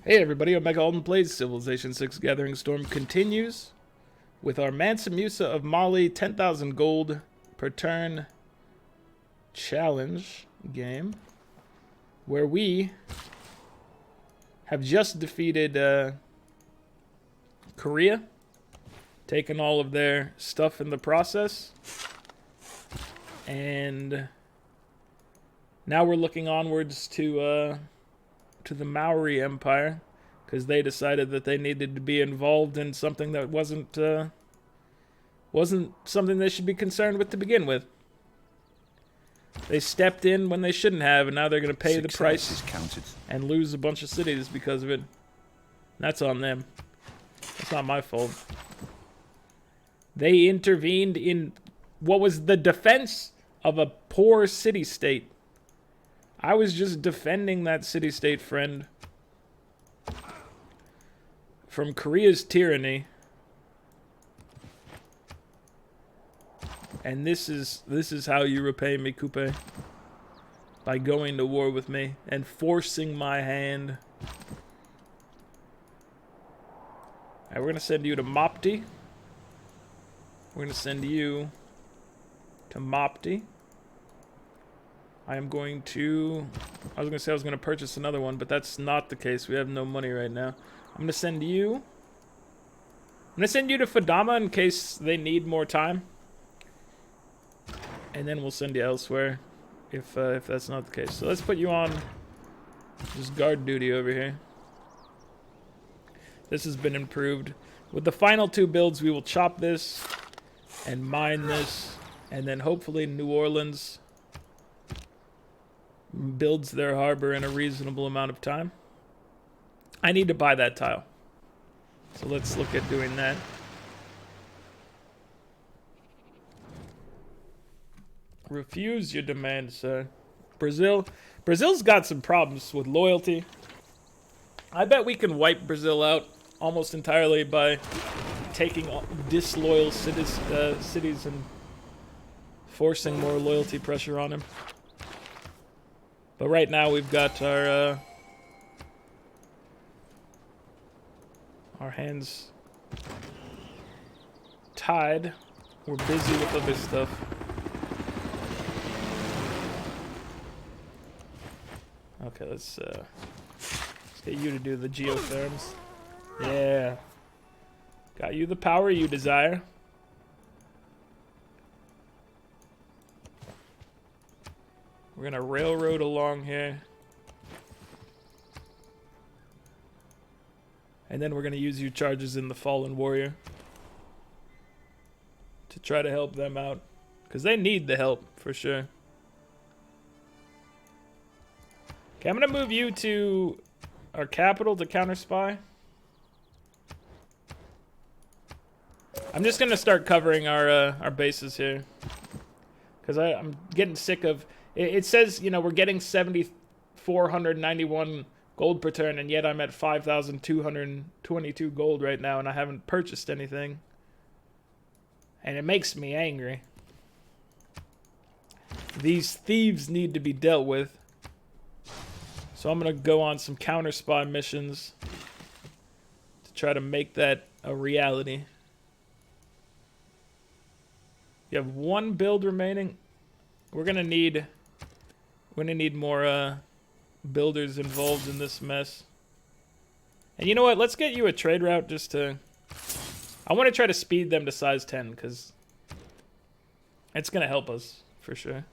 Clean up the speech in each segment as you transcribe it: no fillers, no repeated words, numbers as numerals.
Hey everybody, Omega Alden plays Civilization 6 Gathering Storm continues with our Mansa Musa of Mali 10,000 gold per turn challenge game where we have just defeated Korea, taken all of their stuff in the process, and now we're looking onwards to the Maori Empire, because they decided that they needed to be involved in something that wasn't something they should be concerned with to begin with. They stepped in when they shouldn't have, and now they're going to pay the price and lose a bunch of cities because of it. That's on them. That's not my fault. They intervened in what was the defense of a poor city-state. I was just defending that city-state, friend, from Korea's tyranny. And this is how you repay me, Coupe. By going to war with me and forcing my hand. Alright, we're going to send you to Mopti. We're going to send you to Mopti. I am going to... I was going to say I was going to purchase another one, but that's not the case. We have no money right now. I'm going to send you... I'm going to send you to Fadama in case they need more time. And then we'll send you elsewhere if that's not the case. So let's put you on just guard duty over here. This has been improved. With the final two builds, we will chop this and mine this. And then hopefully New Orleans builds their harbor in a reasonable amount of time. I need to buy that tile. So let's look at doing that. Refuse your demand, sir. Brazil's got some problems with loyalty. I bet we can wipe Brazil out almost entirely by taking disloyal cities and forcing more loyalty pressure on him. But right now we've got our hands tied. We're busy with other stuff. Okay, let's get you to do the geotherms. Yeah. Got you the power you desire. We're gonna railroad along here. And then we're gonna use your charges in the Fallen Warrior to try to help them out. Because they need the help, for sure. Okay, I'm gonna move you to our capital to counter spy. I'm just gonna start covering our bases here. Because I'm getting sick of... It says, you know, we're getting 7,491 gold per turn, and yet I'm at 5,222 gold right now, and I haven't purchased anything. And it makes me angry. These thieves need to be dealt with. So I'm going to go on some counter spy missions to try to make that a reality. You have one build remaining. We're going to need more builders involved in this mess. And you know what? Let's get you a trade route just to... I want to try to speed them to size 10 because it's going to help us for sure.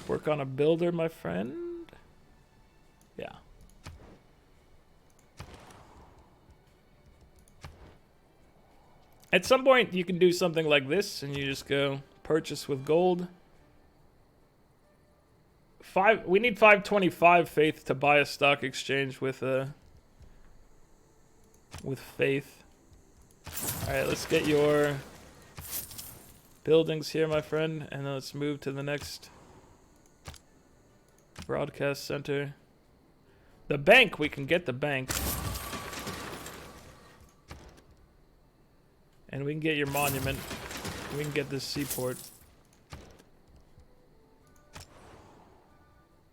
Work on a builder, my friend. Yeah. At some point, you can do something like this, and you just go purchase with gold. We need 525 faith to buy a stock exchange with faith. All right, let's get your buildings here, my friend, and then let's move to the next broadcast center. The bank, we can get the bank. And we can get your monument. We can get this seaport.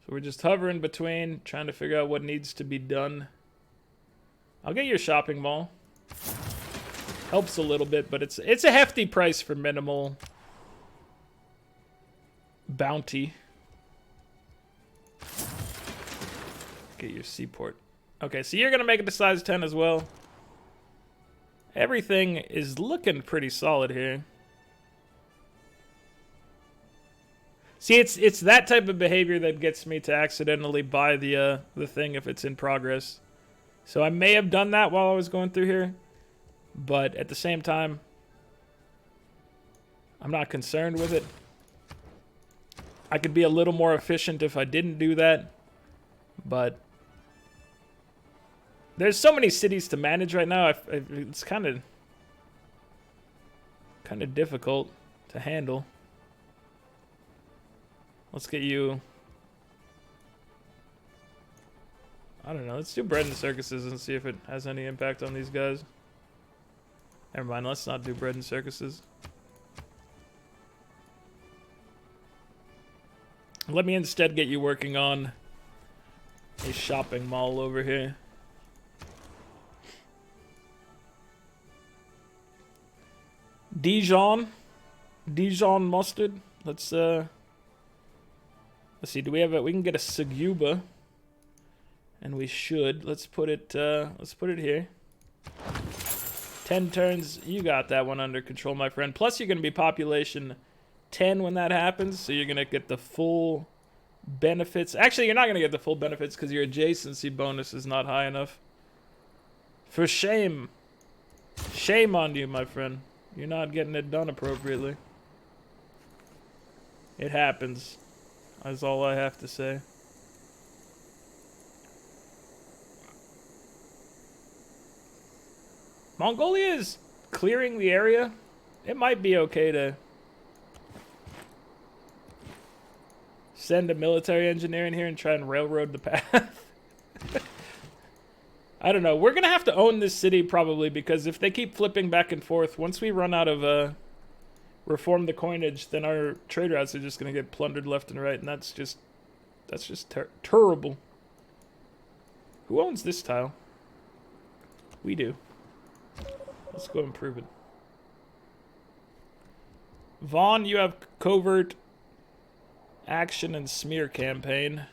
So we're just hovering between, trying to figure out what needs to be done. I'll get your shopping mall. Helps a little bit, but it's a hefty price for minimal bounty. Get your seaport. Okay, so you're gonna make it to size 10 as well. Everything is looking pretty solid here. See, it's that type of behavior that gets me to accidentally buy the thing if it's in progress. So I may have done that while I was going through here, but at the same time, I'm not concerned with it. I could be a little more efficient if I didn't do that, but there's so many cities to manage right now. It's kind of difficult to handle. Let's get you. I don't know. Let's do bread and circuses and see if it has any impact on these guys. Never mind. Let's not do bread and circuses. Let me instead get you working on a shopping mall over here. Dijon mustard. Let's see. Do we have we can get a Seguba, and we should. Let's put it here. 10 turns. You got that one under control, my friend. Plus, you're gonna be population 10 when that happens, so you're gonna get the full benefits. Actually, you're not gonna get the full benefits because your adjacency bonus is not high enough. For shame. Shame on you, my friend. You're not getting it done appropriately. It happens. That's all I have to say. Mongolia is clearing the area. It might be okay to send a military engineer in here and try and railroad the path. I don't know. We're going to have to own this city probably, because if they keep flipping back and forth, once we run out of reform the coinage, then our trade routes are just going to get plundered left and right, and that's just terrible. Who owns this tile? We do. Let's go improve it. Vaughn, you have covert action and smear campaign.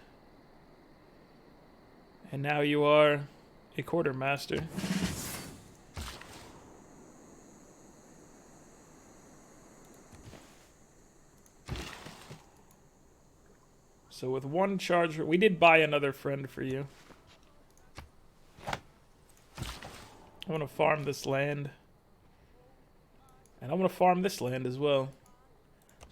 And now you are a quartermaster. So with one charge, we did buy another friend for you. I want to farm this land. And I want to farm this land as well.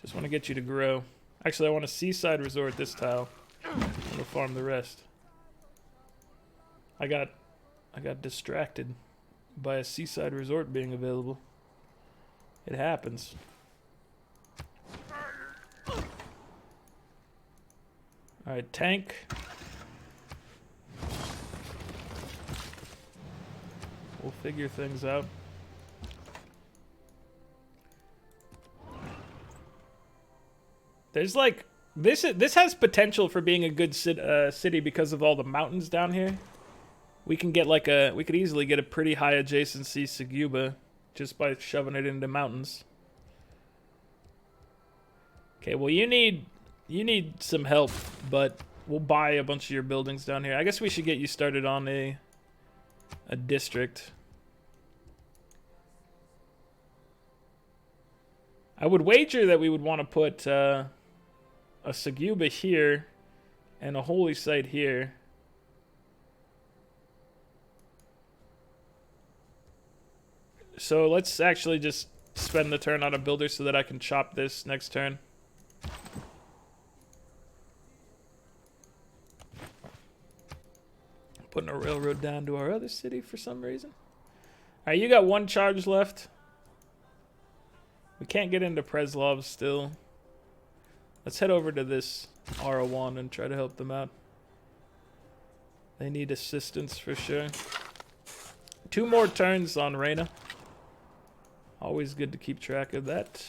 Just want to get you to grow. Actually, I want a seaside resort this tile. I want to farm the rest. I got distracted by a seaside resort being available. It happens. Alright, tank. We'll figure things out. There's like this has potential for being a good city because of all the mountains down here. We can get we could easily get a pretty high adjacency Seguba just by shoving it into mountains. Okay, well you need some help, but we'll buy a bunch of your buildings down here. I guess we should get you started on a district. I would wager that we would want to put a Seguba here and a holy site here. So let's actually just spend the turn on a builder so that I can chop this next turn. Putting a railroad down to our other city for some reason. Alright, you got one charge left. We can't get into Preslov still. Let's head over to this Arawan and try to help them out. They need assistance for sure. 2 more turns on Reina. Always good to keep track of that.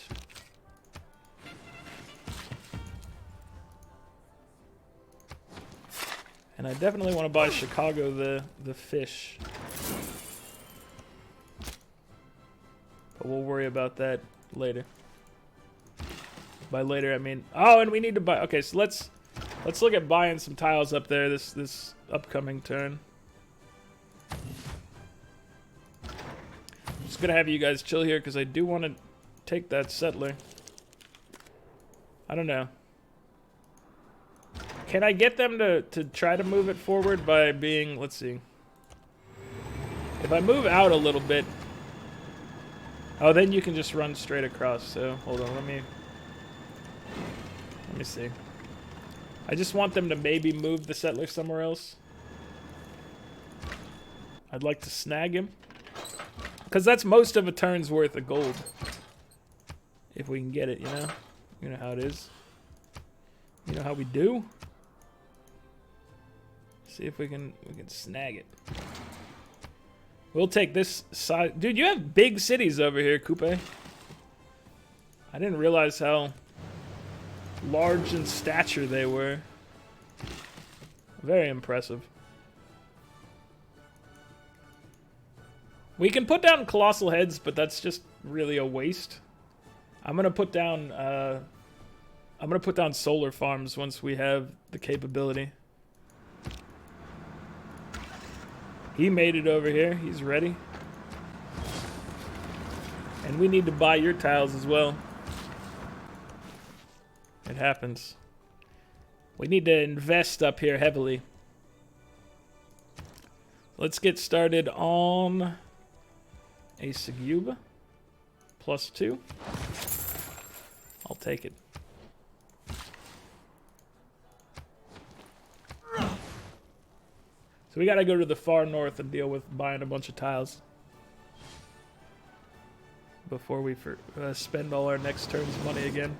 And I definitely want to buy Chicago the fish. But we'll worry about that later. By later, I mean... Oh, and we need to buy... Okay, so let's look at buying some tiles up there this upcoming turn. Just gonna have you guys chill here because I do want to take that settler. I don't know. Can I get them to try to move it forward by being... Let's see. If I move out a little bit... Oh, then you can just run straight across. So, hold on. Let me see. I just want them to maybe move the settler somewhere else. I'd like to snag him. Because that's most of a turn's worth of gold. If we can get it, you know? You know how it is. You know how we do? See if we can snag it. We'll take this side. Dude, you have big cities over here, Coupe. I didn't realize how large in stature they were. Very impressive. We can put down colossal heads, but that's just really a waste. I'm gonna put down solar farms once we have the capability. He made it over here. He's ready. And we need to buy your tiles as well. It happens. We need to invest up here heavily. Let's get started on a Seguba. +2. I'll take it. So we gotta go to the far north and deal with buying a bunch of tiles before we spend all our next turn's money again.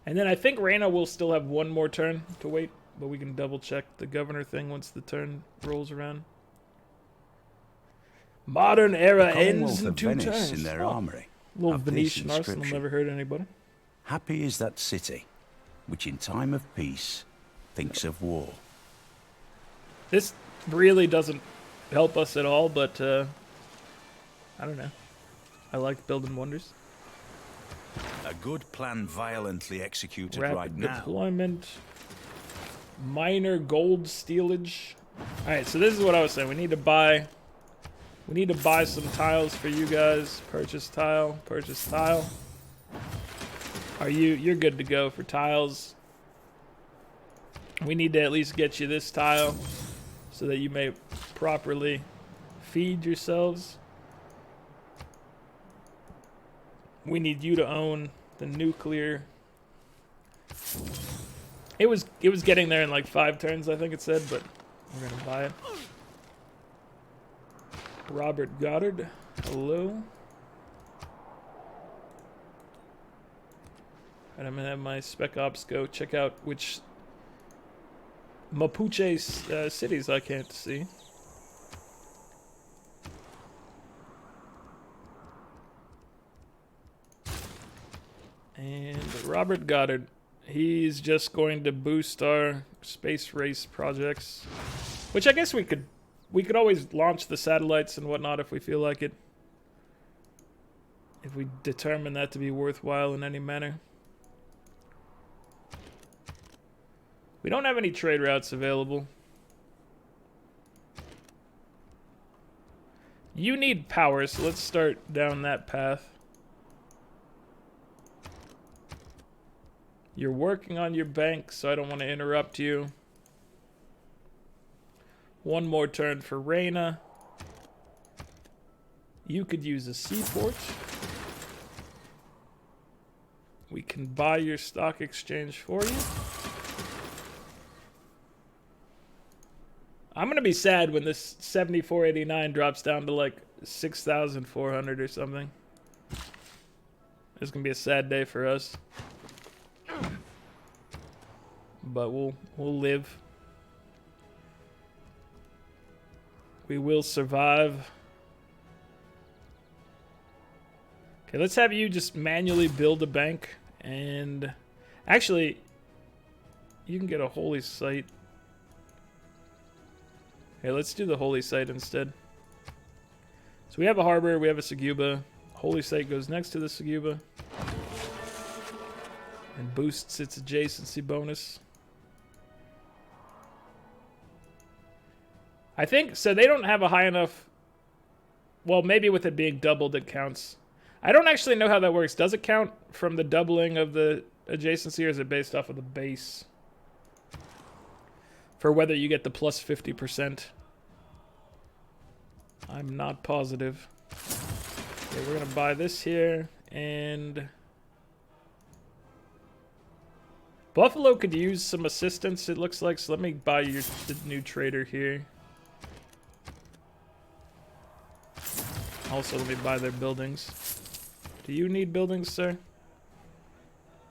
And then I think Reina will still have one more turn to wait, but we can double check the governor thing once the turn rolls around. Modern era ends in 2 turns. In their armory. Little Venetian arsenal never hurt anybody. Happy is that city, which in time of peace thinks of war. This really doesn't help us at all, but I don't know. I like building wonders. A good plan violently executed Rapid right now. Deployment. Minor gold stealage. Alright, so this is what I was saying. We need to buy some tiles for you guys. Purchase tile. Purchase tile. You're good to go for tiles. We need to at least get you this tile so that you may properly feed yourselves. We need you to own the nuclear. It was getting there in like 5 turns, I think it said, but we're gonna buy it. Robert Goddard, hello. And I'm gonna have my spec ops go check out which Mapuche cities I can't see. And Robert Goddard, he's just going to boost our space race projects, which I guess we could always launch the satellites and whatnot if we feel like it. If we determine that to be worthwhile in any manner. We don't have any trade routes available. You need power, so let's start down that path. You're working on your bank, so I don't want to interrupt you. One more turn for Reina. You could use a seaport. We can buy your stock exchange for you. I'm gonna be sad when this 7489 drops down to like 6,400 or something. It's gonna be a sad day for us. But we'll live. We will survive. Okay, let's have you just manually build a bank. And actually, You can get a holy site. Okay, let's do the holy site instead. So we have a harbor, we have a Suguba. Holy site goes next to the Suguba. And boosts its adjacency bonus. I think, so they don't have a high enough... Well, maybe with it being doubled it counts. I don't actually know how that works. Does it count from the doubling of the adjacency, or is it based off of the base? For whether you get the plus 50%. I'm not positive. Okay, we're going to buy this here, and... Buffalo could use some assistance, it looks like, so let me buy you the new trader here. Also, let me buy their buildings. Do you need buildings, sir?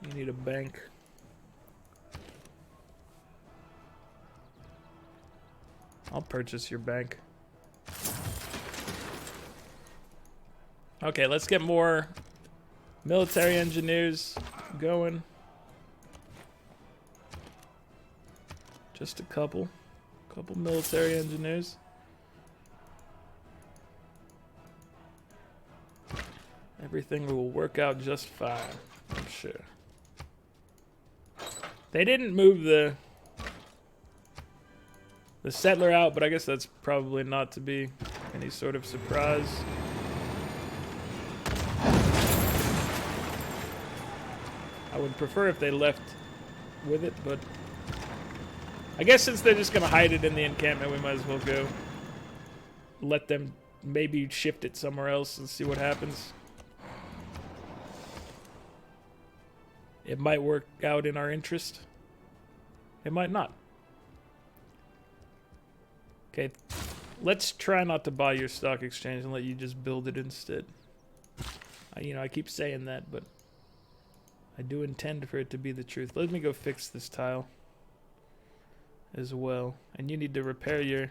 You need a bank. I'll purchase your bank. Okay, let's get more military engineers going. Just a couple military engineers. Everything will work out just fine, I'm sure. They didn't move the settler out, but I guess that's probably not to be any sort of surprise. I would prefer if they left with it, but I guess since they're just going to hide it in the encampment, we might as well go let them maybe shift it somewhere else and see what happens. It might work out in our interest. It might not. Okay, let's try not to buy your stock exchange and let you just build it instead. You know, I keep saying that, but I do intend for it to be the truth. Let me go fix this tile as well. And you need to repair your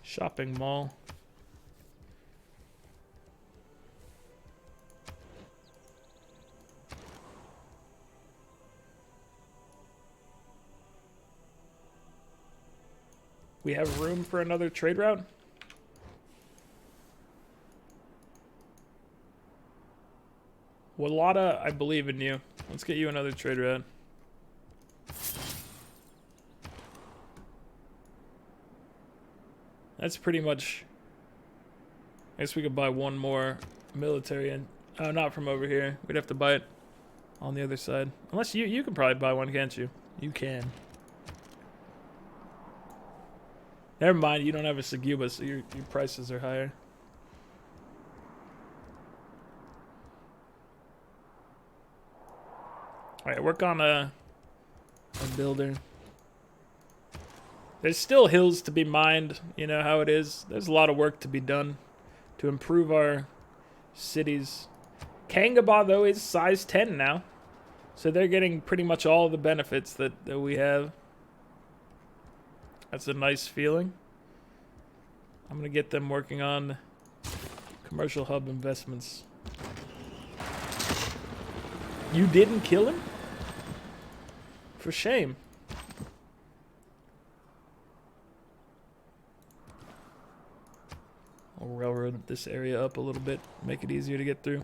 shopping mall. We have room for another trade route? Walata, I believe in you. Let's get you another trade route. That's pretty much... I guess we could buy one more military and... Oh, not from over here. We'd have to buy it on the other side. Unless you can probably buy one, can't you? You can. Never mind, you don't have a Suguba, so your prices are higher. Alright, work on a builder. There's still hills to be mined, you know how it is. There's a lot of work to be done to improve our cities. Kangaba, though, is size 10 now. So they're getting pretty much all the benefits that we have. That's a nice feeling. I'm going to get them working on commercial hub investments. You didn't kill him? For shame. I'll railroad this area up a little bit, make it easier to get through.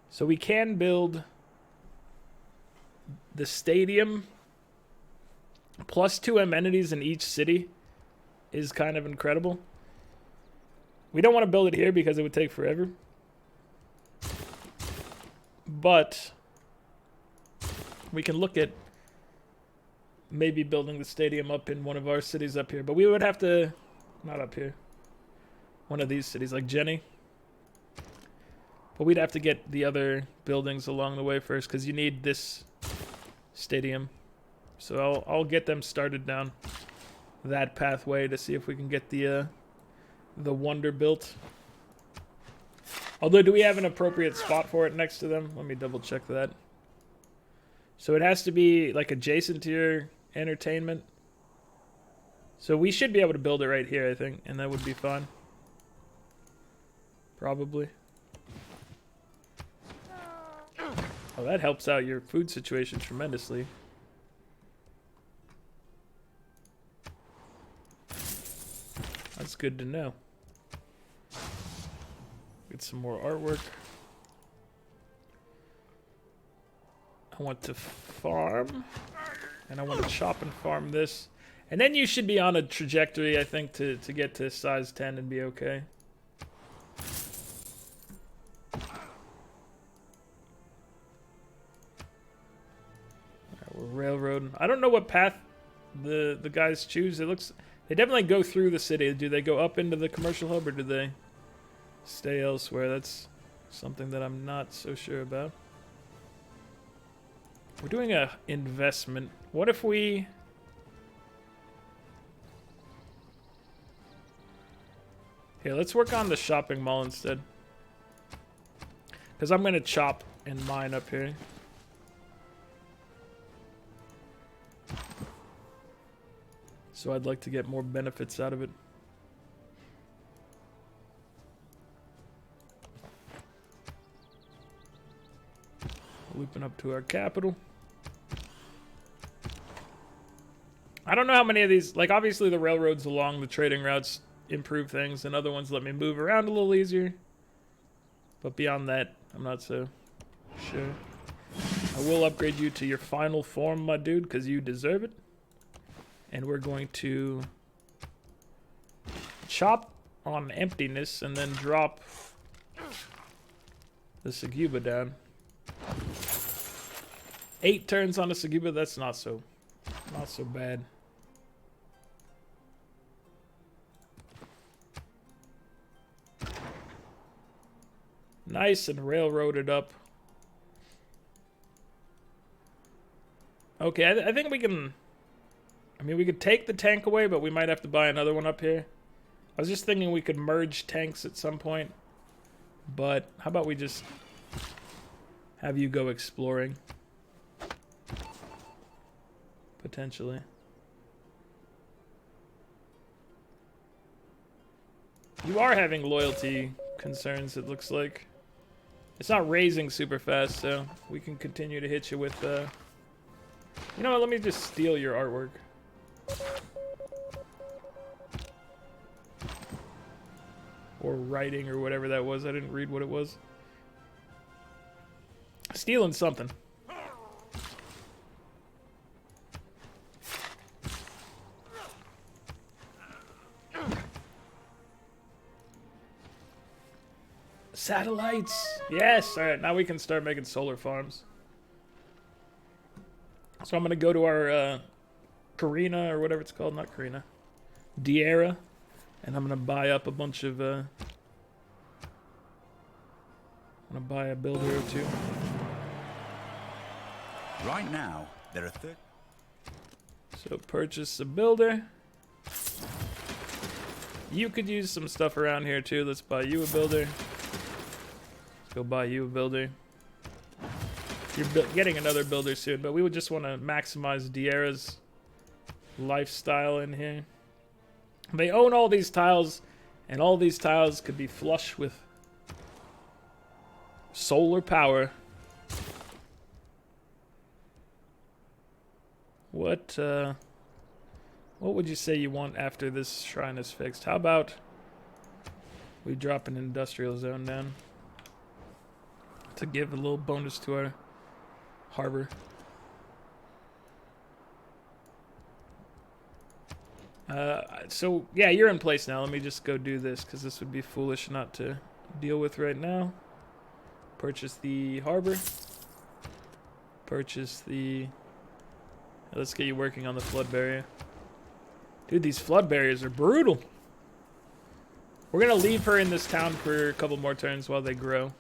So we can build the stadium plus 2 amenities in each city is kind of incredible. We don't want to build it here because it would take forever. But we can look at maybe building the stadium up in one of our cities up here. But we would have to... Not up here. One of these cities, like Jenny. But we'd have to get the other buildings along the way first, because you need this stadium. So I'll get them started down that pathway to see if we can get the wonder built. Although, do we have an appropriate spot for it next to them? Let me double check that. So it has to be like adjacent to your entertainment. So we should be able to build it right here, I think, and that would be fine. Probably. Oh, that helps out your food situation tremendously. That's good to know. Get some more artwork. I want to farm. And I want to chop and farm this. And then you should be on a trajectory, I think, to get to size 10 and be okay. We're railroading. I don't know what path the guys choose. It looks... They definitely go through the city. Do they go up into the commercial hub or do they stay elsewhere? That's something that I'm not so sure about. We're doing a investment. What if we... Here, let's work on the shopping mall instead. Because I'm going to chop and mine up here. So I'd like to get more benefits out of it. Looping up to our capital. I don't know how many of these, like obviously the railroads along the trading routes improve things and other ones let me move around a little easier. But beyond that, I'm not so sure. I will upgrade you to your final form, my dude, because you deserve it. And we're going to chop on emptiness and then drop the Saguba down. 8 turns on the Saguba, that's not so bad. Nice and railroaded up. Okay, I think we can... I mean, we could take the tank away, but we might have to buy another one up here. I was just thinking we could merge tanks at some point. But how about we just have you go exploring? Potentially. You are having loyalty concerns, it looks like. It's not raising super fast, so we can continue to hit you with... You know what, let me just steal your artwork. Or writing or whatever that was. I didn't read what it was. Stealing something. Satellites! Yes! Alright, now we can start making solar farms. So I'm gonna go to our Carina, or whatever it's called, not Carina. Diera. And I'm gonna buy up a bunch of I'm gonna buy a builder or two. Right now, there are So purchase a builder. You could use some stuff around here too. Let's buy you a builder. Let's go buy you a builder. You're getting another builder soon, but we would just want to maximize Diera's lifestyle in here. They own all these tiles, and all these tiles could be flush with solar power. What would you say you want after this shrine is fixed? How about we drop an industrial zone down to give a little bonus to our harbor? So yeah, you're in place now. Let me just go do this because this would be foolish not to deal with right now. Purchase the harbor. Purchase the... Let's get you working on the flood barrier. Dude, these flood barriers are brutal. We're gonna leave her in this town for a couple more turns while they grow.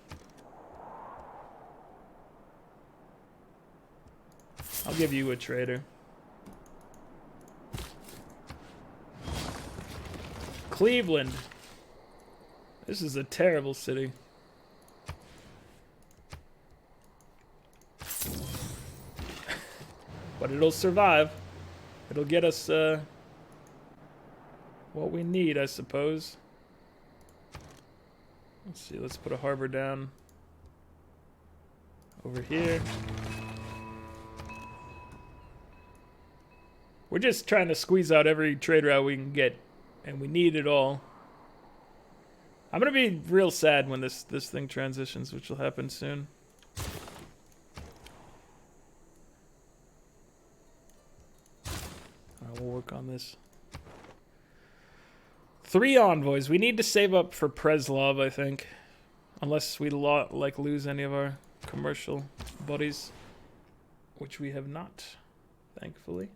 I'll give you a trader. Cleveland. This is a terrible city. But it'll survive. It'll get us what we need, I suppose. Let's see, let's put a harbor down. over here. We're just trying to squeeze out every trade route we can get, and we need it all. I'm gonna be real sad when this thing transitions, which will happen soon. Alright, we'll work on this. 3 envoys. We need to save up for Preslov, I think. Unless we lose any of our commercial buddies. Which we have not, thankfully.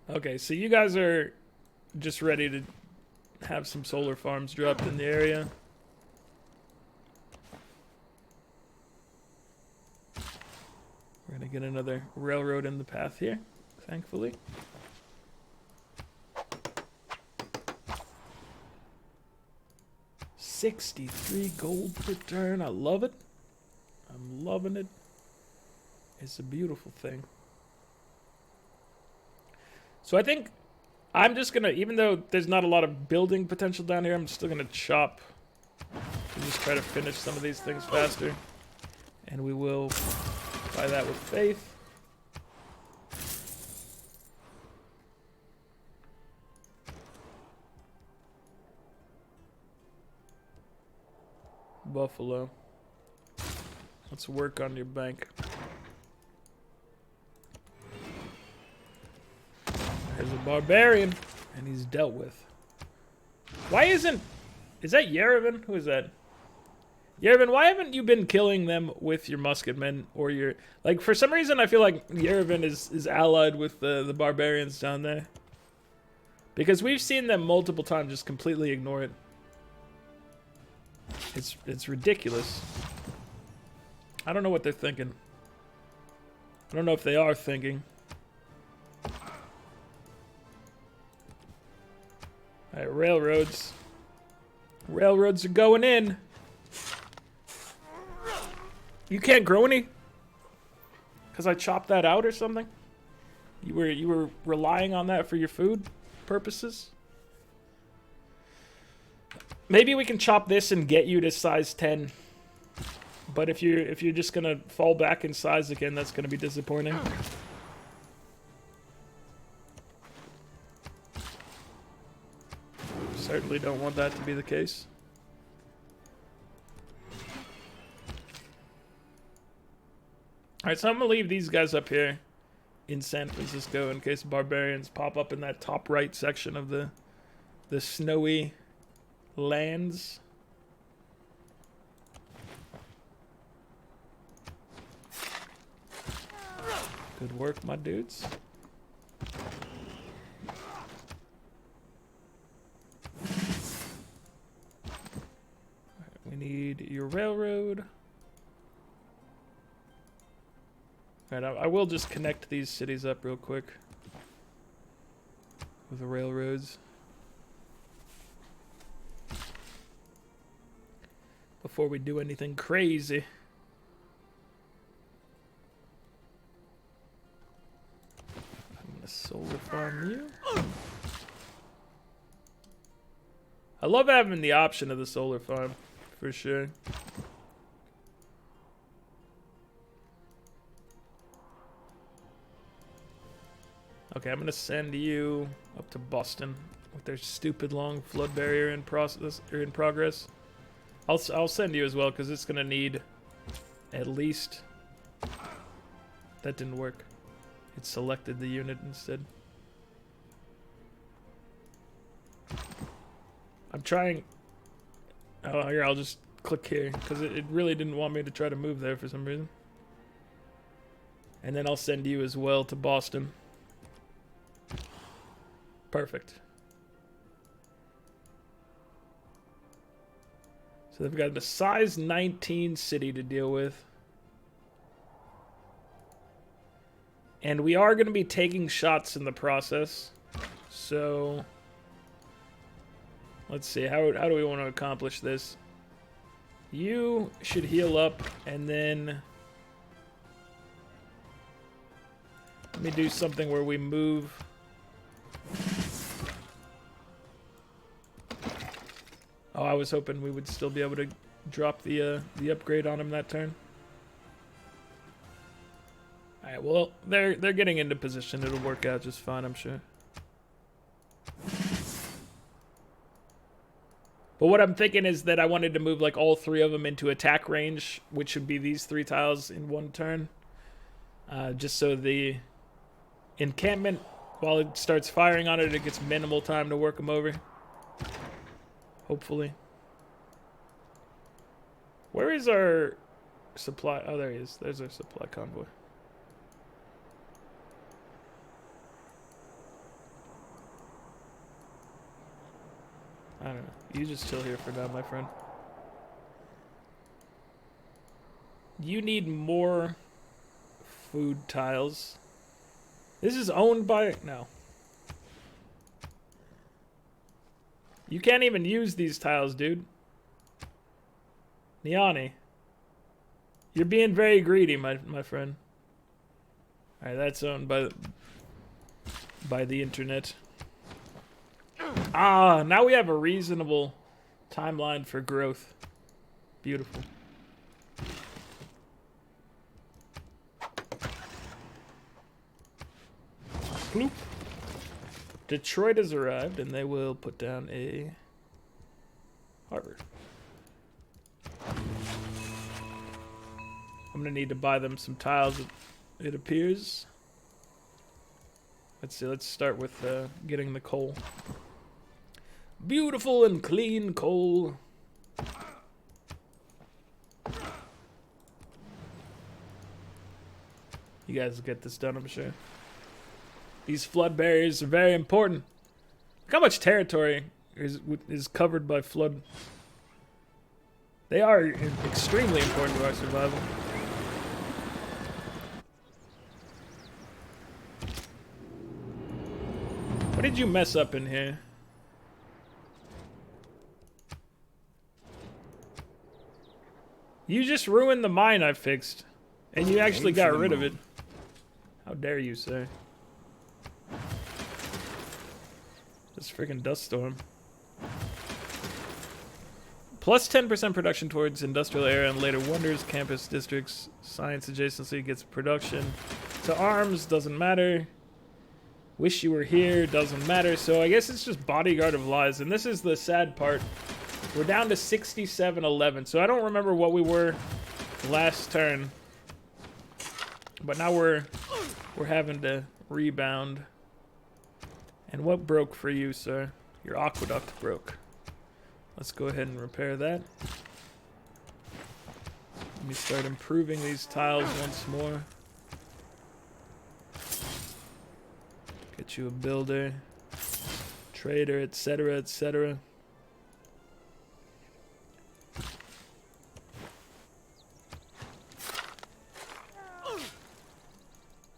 Okay, so you guys are just ready to have some solar farms dropped in the area. We're gonna get another railroad in the path here, thankfully. $63 gold per turn. I love it. I'm loving it. It's a beautiful thing. So I think I'm just gonna, even though there's not a lot of building potential down here, I'm still gonna chop and just try to finish some of these things faster. And we will try that with faith. Buffalo. Let's work on your bank. There's a barbarian, and he's dealt with. Why isn't... Is that Yerevan? Who is that? Yerevan, why haven't you been killing them with your musketmen or your... Like, for some reason, I feel like Yerevan is allied with the barbarians down there. Because we've seen them multiple times just completely ignore it. It's ridiculous. I don't know what they're thinking. I don't know if they are thinking. Alright, railroads. Railroads are going in. You can't grow any? Because I chopped that out or something? You were relying on that for your food purposes? Maybe we can chop this and get you to size 10. But if you're just gonna fall back in size again, that's gonna be disappointing. Certainly don't want that to be the case. Alright, so I'm gonna leave these guys up here in San Francisco in case barbarians pop up in that top right section of the snowy lands. Good work, my dudes. We need your railroad. Alright, I will just connect these cities up real quick with the railroads before we do anything crazy. I'm gonna solar farm you. I love having the option of the solar farm, for sure. Okay, I'm gonna send you up to Boston with their stupid long flood barrier in progress. I'll send you as well because it's gonna need at least. That didn't work. It selected the unit instead. I'm trying. Oh, here, I'll just click here because it really didn't want me to try to move there for some reason. And then I'll send you as well to Boston. Perfect. So they've got a size 19 city to deal with. And we are going to be taking shots in the process. So let's see, how do we want to accomplish this? You should heal up, and then let me do something where we move Oh, I was hoping we would still be able to drop the upgrade on him that turn. All right, well, they're getting into position. It'll work out just fine, I'm sure. But what I'm thinking is that I wanted to move like all 3 of them into attack range, which would be these 3 tiles in 1 turn. Just so the encampment, while it starts firing on it, it gets minimal time to work them over. Hopefully. Where is our supply? Oh, there he is. There's our supply convoy. I don't know. You just chill here for now, my friend. You need more food tiles. This is owned by... No. You can't even use these tiles, dude. Niani. You're being very greedy, my friend. Alright, that's owned by the internet. Ah, now we have a reasonable timeline for growth. Beautiful. Bloop. Detroit has arrived, and they will put down a harbor. I'm gonna need to buy them some tiles, it appears. Let's see, let's start with getting the coal. Beautiful and clean coal. You guys will get this done, I'm sure. These flood barriers are very important. Look how much territory is covered by flood. They are extremely important to our survival. What did you mess up in here? You just ruined the mine I fixed. And you actually got rid of it. How dare you, sir? This freaking dust storm. Plus 10% production towards industrial area and later wonders. Campus districts. Science adjacency gets production. To arms, doesn't matter. Wish you were here, doesn't matter. So I guess it's just bodyguard of lies. And this is the sad part. We're down to 67-11. So I don't remember what we were last turn. But now we're having to rebound. And what broke for you, sir? Your aqueduct broke. Let's go ahead and repair that. Let me start improving these tiles once more. Get you a builder, trader, etc., etc.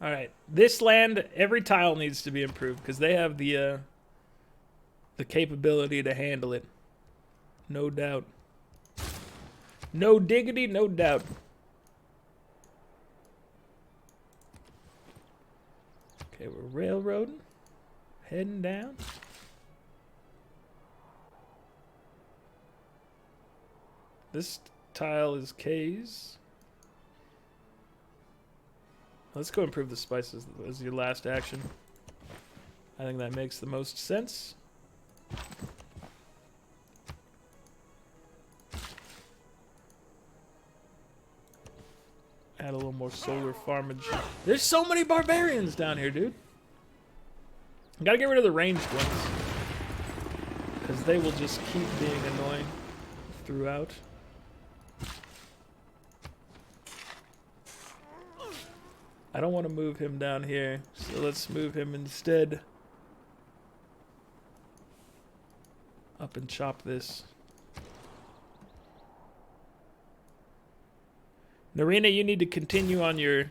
All right, this land, every tile needs to be improved because they have the capability to handle it. No doubt. No diggity, no doubt. Okay, we're railroading. Heading down. This tile is K's. Let's go improve the spices as your last action. I think that makes the most sense. Add a little more solar farmage. There's so many barbarians down here, dude. Gotta get rid of the ranged ones. Because they will just keep being annoying throughout. I don't want to move him down here, so let's move him instead up and chop this. Narina, you need to continue on your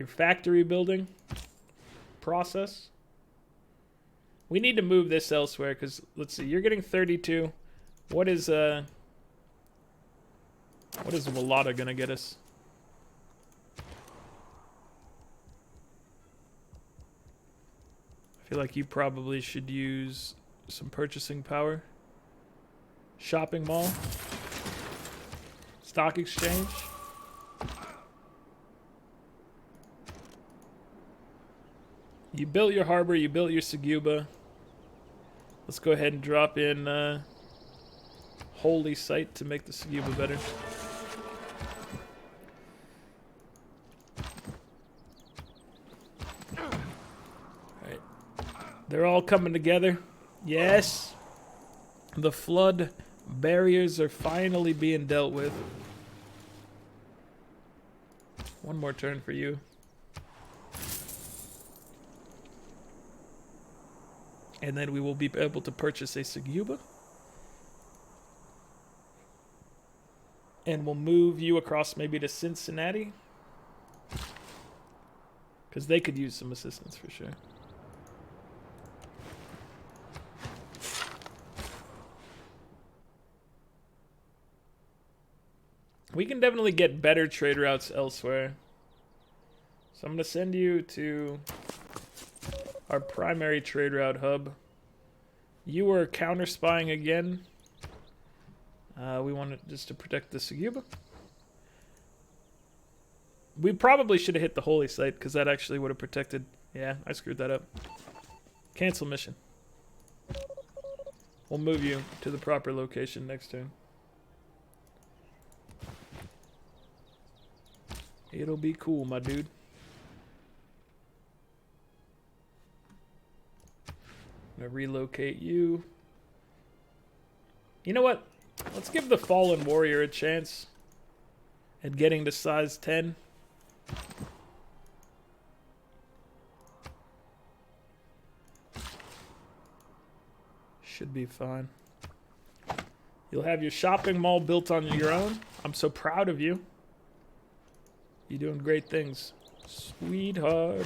factory building process. We need to move this elsewhere because let's see, you're getting 32. What is Walata gonna get us? I feel like you probably should use some purchasing power. Shopping mall. Stock exchange. You built your harbor, you built your Seguba. Let's go ahead and drop in Holy Site to make the Seguba better. Alright. They're all coming together. Yes. The flood barriers are finally being dealt with. One more turn for you. And then we will be able to purchase a Seguba. And we'll move you across maybe to Cincinnati. Because they could use some assistance for sure. We can definitely get better trade routes elsewhere. So I'm going to send you to our primary trade route hub. You were counter spying again. We wanted just to protect the Seguba. We probably should have hit the Holy Site because that actually would have protected. Yeah, I screwed that up. Cancel mission. We'll move you to the proper location next turn. It'll be cool, my dude. I'm gonna relocate you. You know what? Let's give the Fallen Warrior a chance at getting to size 10. Should be fine. You'll have your shopping mall built on your own. I'm so proud of you. You're doing great things, sweetheart.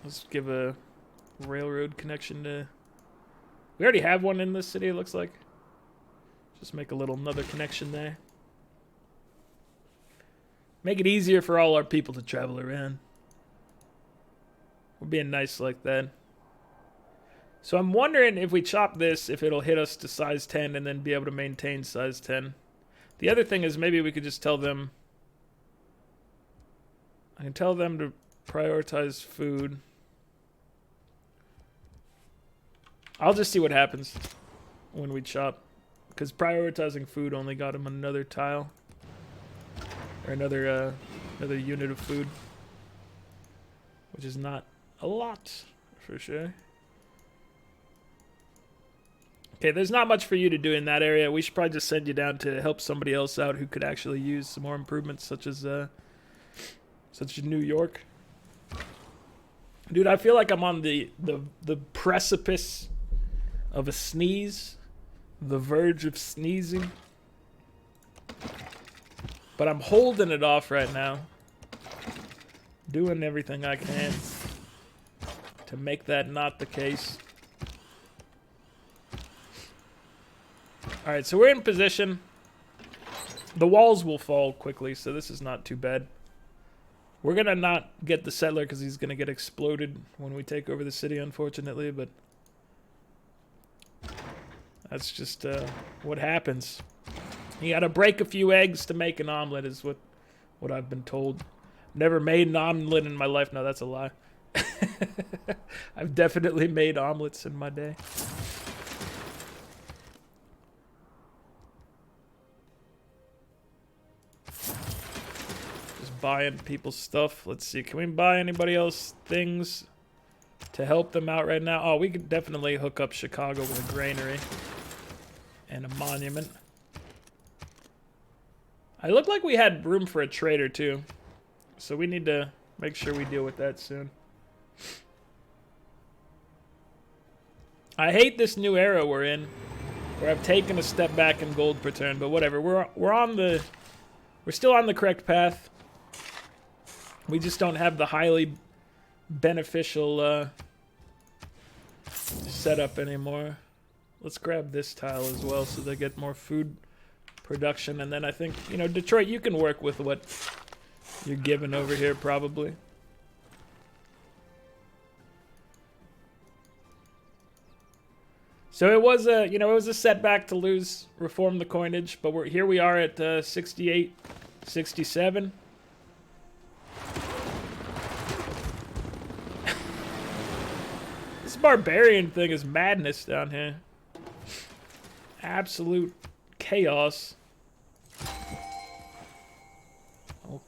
Let's give a railroad connection to... We already have one in this city, it looks like. Just make a little another connection there. Make it easier for all our people to travel around. We're being nice like that. So I'm wondering if we chop this, if it'll hit us to size 10 and then be able to maintain size 10. The other thing is maybe we could just tell them... I can tell them to prioritize food. I'll just see what happens when we chop. Because prioritizing food only got him another tile. Or another unit of food. Which is not a lot, for sure. Okay, there's not much for you to do in that area. We should probably just send you down to help somebody else out who could actually use some more improvements, such as New York. Dude, I feel like I'm on the precipice of a sneeze, the verge of sneezing. But I'm holding it off right now. Doing everything I can to make that not the case. Alright, so we're in position. The walls will fall quickly, so this is not too bad. We're going to not get the settler because he's going to get exploded when we take over the city, unfortunately, but that's just what happens. You got to break a few eggs to make an omelet is what I've been told. Never made an omelet in my life. No, that's a lie. I've definitely made omelets in my day. Buying people's stuff. Let's see. Can we buy anybody else things to help them out right now? Oh, we could definitely hook up Chicago with a granary and a monument. I look like we had room for a trader too. So we need to make sure we deal with that soon. I hate this new era we're in, where I've taken a step back in gold per turn, but whatever. We're still on the correct path. We just don't have the highly beneficial setup anymore. Let's grab this tile as well so they get more food production. And then I think, you know, Detroit, you can work with what you're giving over here, probably. So it was a, it was a setback to lose reform the coinage, but here we are at 68, 67. This barbarian thing is madness down here. Absolute chaos. We'll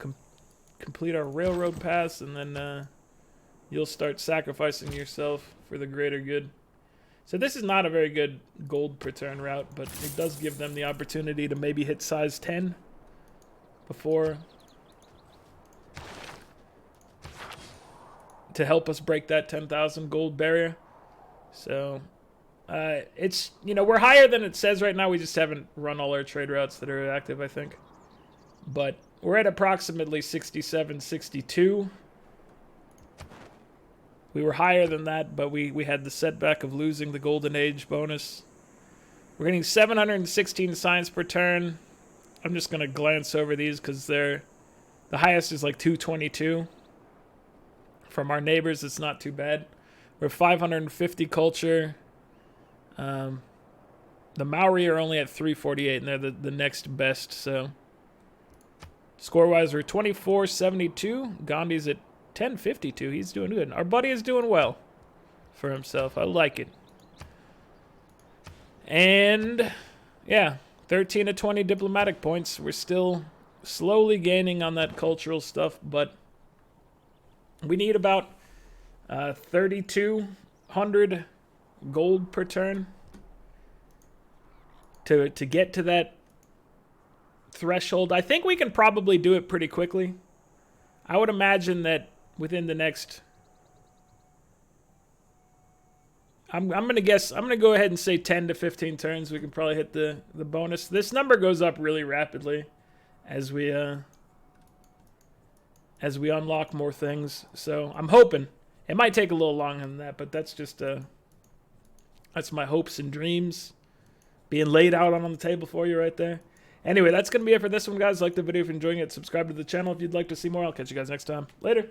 complete our railroad pass, and then you'll start sacrificing yourself for the greater good. So this is not a very good gold per turn route, but it does give them the opportunity to maybe hit size 10 before, to help us break that 10,000 gold barrier. So it's, we're higher than it says right now. We just haven't run all our trade routes that are active, I think. But we're at approximately 67, 62. We were higher than that, but we had the setback of losing the Golden Age bonus. We're getting 716 science per turn. I'm just going to glance over these because the highest is like 222. From our neighbors, it's not too bad. We're 550 culture. The Maori are only at 348, and they're the next best. So score-wise, we're 2472. Gandhi's at 1052. He's doing good. Our buddy is doing well for himself. I like it. And yeah, 13 to 20 diplomatic points. We're still slowly gaining on that cultural stuff, but we need about 3,200 gold per turn to get to that threshold. I think we can probably do it pretty quickly. I would imagine that within the next, I'm gonna guess, I'm gonna go ahead and say 10 to 15 turns. We can probably hit the bonus. This number goes up really rapidly as we unlock more things. So I'm hoping it might take a little longer than that, but that's just that's my hopes and dreams being laid out on the table for you right there. Anyway, that's gonna be it for this one, guys. Like the video if you're enjoying it. Subscribe to the channel if you'd like to see more. I'll catch you guys next time. Later.